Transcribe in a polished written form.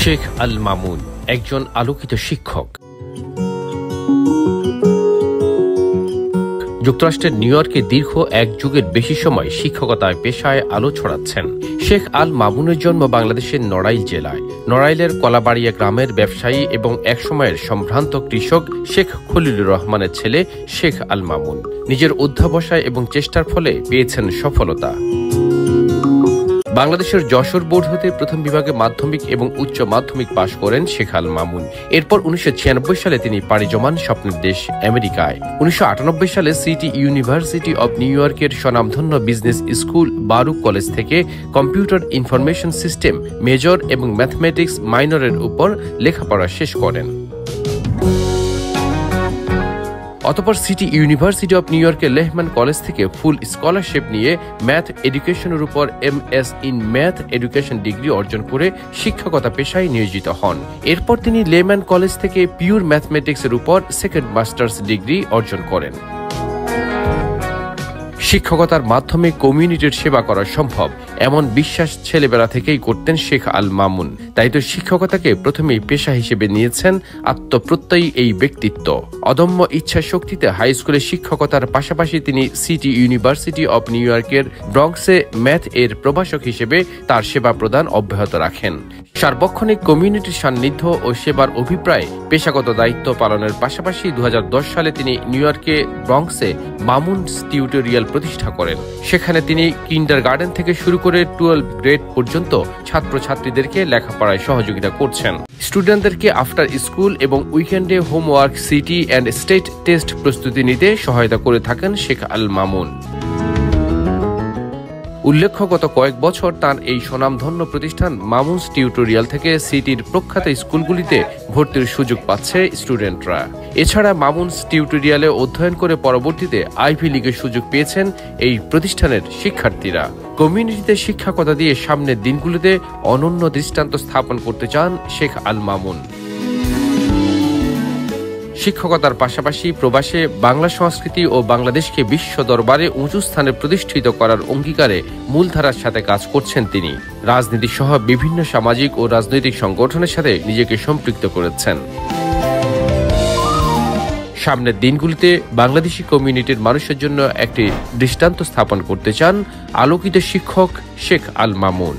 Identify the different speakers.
Speaker 1: শেখ আল মামুন একজন আলোকিত শিক্ষক। যুক্তরাষ্ট্রের নিউ ইয়র্কে দীর্ঘ এক যুগের বেশি সময় শিক্ষকতায় পেশায় আলো ছড়াচ্ছেন। শেখ আল মামুনের জন্ম বাংলাদেশের নড়াইল জেলায়। নড়াইলের কলাবাড়িয়া গ্রামের ব্যবসায়ী এবং একসময়ের সম্ভ্রান্ত কৃষক শেখ খলিলুর রহমানের ছেলে শেখ আল মামুন নিজের অধ্যাবসায় এবং চেষ্টার ফলে পেয়েছেন সফলতা। বাংলাদেশের যশোর বোর্ড হতে প্রথম বিভাগে মাধ্যমিক এবং উচ্চ মাধ্যমিক পাশ করেন শেখ আল মামুন। এরপর 1996 সালে তিনি পাড়ি জমান স্বপ্নের দেশ আমেরিকায়। 1998 সালে সিটি ইউনিভার্সিটি অব নিউ ইয়র্কের স্বনামধন্য বিজনেস স্কুল বারুক কলেজ থেকে কম্পিউটার ইনফরমেশন সিস্টেম মেজর এবং ম্যাথমেটিক্স মাইনরের উপর লেখাপড়া শেষ করেন। অতঃপর সিটি ইউনিভার্সিটি অব নিউ ইয়র্কের লেহম্যান কলেজ থেকে ফুল স্কলারশিপ নিয়ে ম্যাথ এডুকেশনের উপর MS in math education degree অর্জন করে শিক্ষকতা পেশায় নিয়োজিত হন। এরপর তিনি লেহম্যান কলেজ থেকে পিওর ম্যাথমেটিক্সের উপর সেকেন্ড মাস্টার্স ডিগ্রি অর্জন করেন। শিক্ষকতার মাধ্যমে কমিউনিটির সেবা করা সম্ভব এমন বিশ্বাস ছেলেবেলা থেকেই করতেন শেখ আল মামুন। তাই তো শিক্ষকতাকে প্রথমেই পেশা হিসেবে নিয়েছেন আত্মপ্রত্যয়ী এই ব্যক্তিত্ব। অদম্য ইচ্ছা শক্তিতে হাই স্কুলে শিক্ষকতার পাশাপাশি তিনি সিটি ইউনিভার্সিটি অব নিউ ইয়র্কের ব্রঙ্কসে ম্যাথ এর প্রভাষক হিসেবে তার সেবা প্রদান অব্যাহত রাখেন। সার্বক্ষণিক কমিউনিটির সান্নিধ্য ও সেবার অভিপ্রায় পেশাগত দায়িত্ব পালনের পাশাপাশি 2010 সালে তিনি নিউ ইয়র্কে ব্রঙ্কসে মামুনস টিউটোরিয়াল প্রতিষ্ঠা করেন। সেখানে তিনি কিন্ডারগার্টেন থেকে শুরু করে 12 গ্রেড পর্যন্ত ছাত্রছাত্রীদেরকে লেখাপড়ায় সহযোগিতা করছেন। স্টুডেন্টদেরকে আফটার স্কুল এবং উইকেন্ডে homework, city and state test প্রস্তুতি নিতে সহায়তা করে থাকেন শেখ আল মামুন। উল্লেখ্য, গত কয়েক বছর তার এই স্বনামধন্য প্রতিষ্ঠান মামুনস টিউটোরিয়াল থেকে সিটির প্রখ্যাত স্কুলগুলিতে ভর্তির সুযোগ পাচ্ছে স্টুডেন্টরা। এছাড়া মামুনস টিউটোরিয়ালে অধ্যয়ন করে পরবর্তীতে আইভি লিগের সুযোগ পেয়েছেন এই প্রতিষ্ঠানের শিক্ষার্থীরা। কমিউনিটিতে শিক্ষকতা দিয়ে সামনের দিনগুলিতে অনন্য দৃষ্টান্ত স্থাপন করতে চান শেখ আল মামুন। শিক্ষকতার পাশাপাশি প্রবাসে বাংলা সংস্কৃতি ও বাংলাদেশকে বিশ্ব দরবারে উঁচু স্থানে প্রতিষ্ঠিত করার অঙ্গীকারে মূলধারার সাথে কাজ করছেন তিনি। রাজনীতি সহ বিভিন্ন সামাজিক ও রাজনৈতিক সংগঠনের সাথে নিজেকে সম্পৃক্ত করেছেন। সামনের দিনগুলিতে বাংলাদেশি কমিউনিটির মানুষের জন্য একটি দৃষ্টান্ত স্থাপন করতে চান আলোকিত শিক্ষক শেখ আল মামুন।